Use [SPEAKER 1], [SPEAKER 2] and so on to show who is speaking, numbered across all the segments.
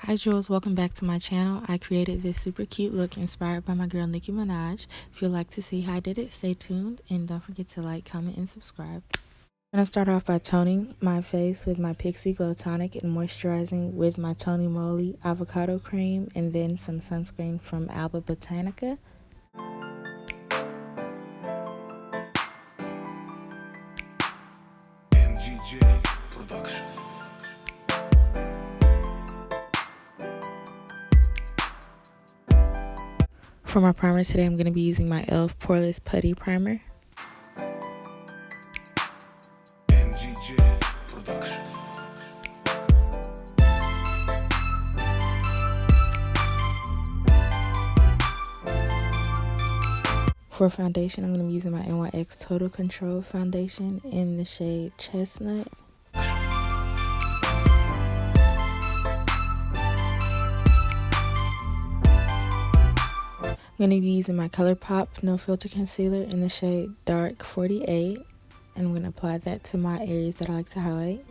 [SPEAKER 1] Hi Jules, welcome back to my channel. I created this super cute look inspired by my girl Nicki Minaj. If you'd like to see how I did it, stay tuned and don't forget to like, comment, and subscribe. I'm going to start off by toning my face with my Pixi Glow Tonic and moisturizing with my Tony Moly Avocado Cream and then some sunscreen from Alba Botanica. For my primer today, I'm going to be using my e.l.f. Poreless Putty Primer. For foundation, I'm going to be using my NYX Total Control Foundation in the shade Chestnut. I'm going to be using my ColourPop No Filter Concealer in the shade Dark 48. And I'm going to apply that to my areas that I like to highlight.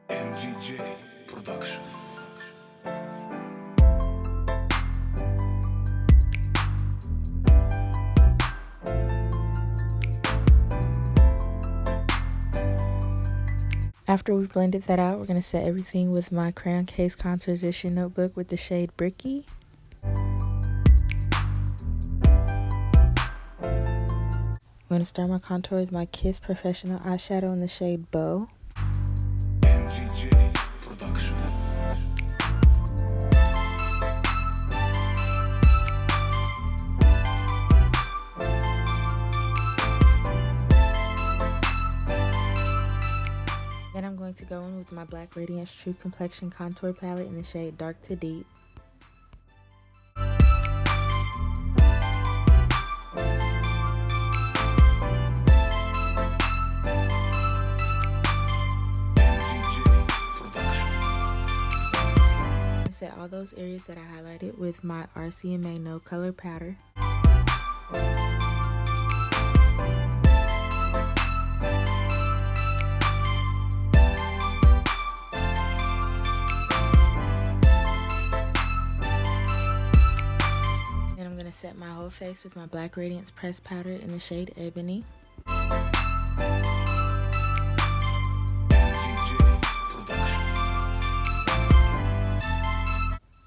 [SPEAKER 1] MGJ Production. After we've blended that out, we're going to set everything with my Crayon Case Contoursition Notebook with the shade Bricky. I'm going to start my contour with my Kiss Professional Eyeshadow in the shade Bow. Then I'm going to go in with my Black Radiance True Complexion Contour Palette in the shade Dark to Deep. I set all those areas that I highlighted with my RCMA No Color Powder. Set my whole face with my Black Radiance Pressed Powder in the shade Ebony.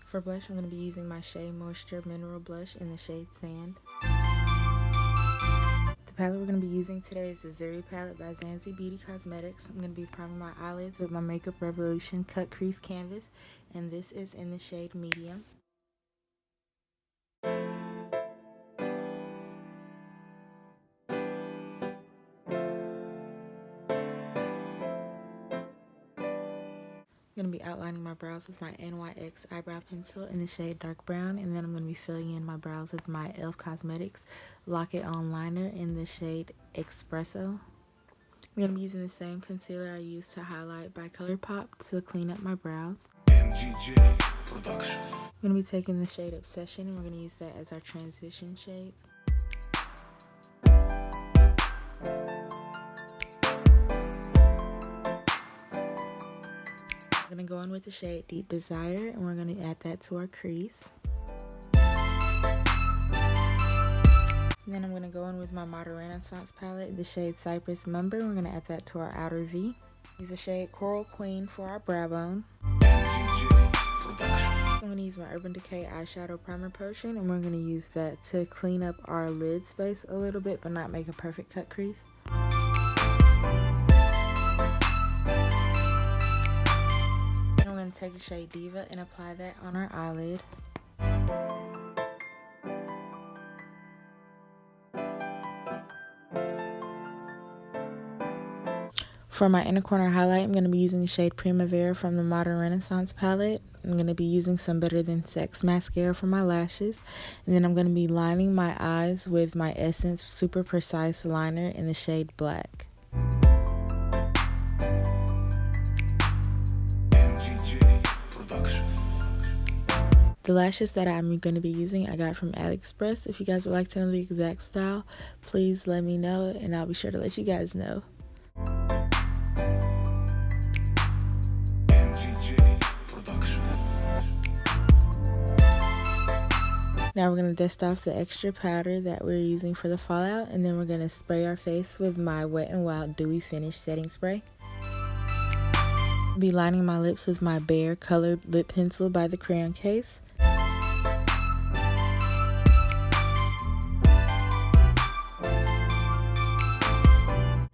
[SPEAKER 1] For blush, I'm going to be using my Shea Moisture Mineral Blush in the shade Sand. The palette we're going to be using today is the Zuri Palette by Zanzi Beauty Cosmetics. I'm going to be priming my eyelids with my Makeup Revolution Cut Crease Canvas, and this is in the shade Medium. I'm going to be outlining my brows with my NYX eyebrow pencil in the shade Dark Brown, and then I'm going to be filling in my brows with my e.l.f. Cosmetics Lock It On Liner in the shade Espresso. I'm going to be using the same concealer I used to highlight by ColourPop to clean up my brows. MGJ Production. I'm going to be taking the shade Obsession, and we're going to use that as our transition shade. I'm going to go in with the shade Deep Desire, and we're going to add that to our crease. And then I'm going to go in with my Modern Renaissance palette, the shade Cypress Member. We're going to add that to our outer V. Use the shade Coral Queen for our brow bone. I'm going to use my Urban Decay Eyeshadow Primer Potion, and we're going to use that to clean up our lid space a little bit, but not make a perfect cut crease. Take the shade Diva and apply that on our eyelid. For my inner corner highlight, I'm going to be using the shade Primavera from the Modern Renaissance palette. I'm going to be using some Better Than Sex mascara for my lashes. And then I'm going to be lining my eyes with my Essence Super Precise liner in the shade Black. The lashes that I'm going to be using I got from AliExpress. If you guys would like to know the exact style, please let me know and I'll be sure to let you guys know. Now we're going to dust off the extra powder that we're using for the fallout, and then we're going to spray our face with my Wet n Wild Dewy Finish Setting Spray. I'll be lining my lips with my Bare Colored Lip Pencil by the Crayon Case.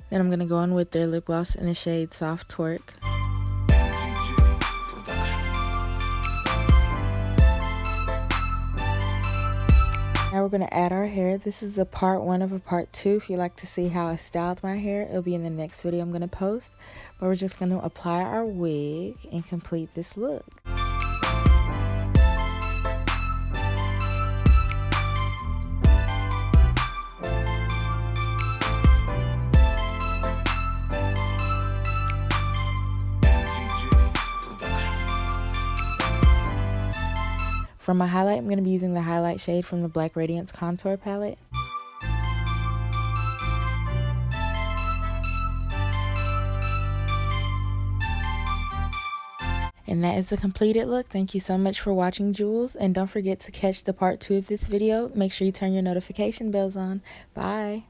[SPEAKER 1] Then I'm going to go on with their lip gloss in the shade Soft Twerk. Now we're going to add our hair. This is a part 1 of a part 2. If you'd like to see how I styled my hair, it'll be in the next video I'm going to post. But we're just going to apply our wig and complete this look. For my highlight, I'm going to be using the highlight shade from the Black Radiance Contour Palette. And that is the completed look. Thank you so much for watching, Jewels. And don't forget to catch the part 2 of this video. Make sure you turn your notification bells on. Bye.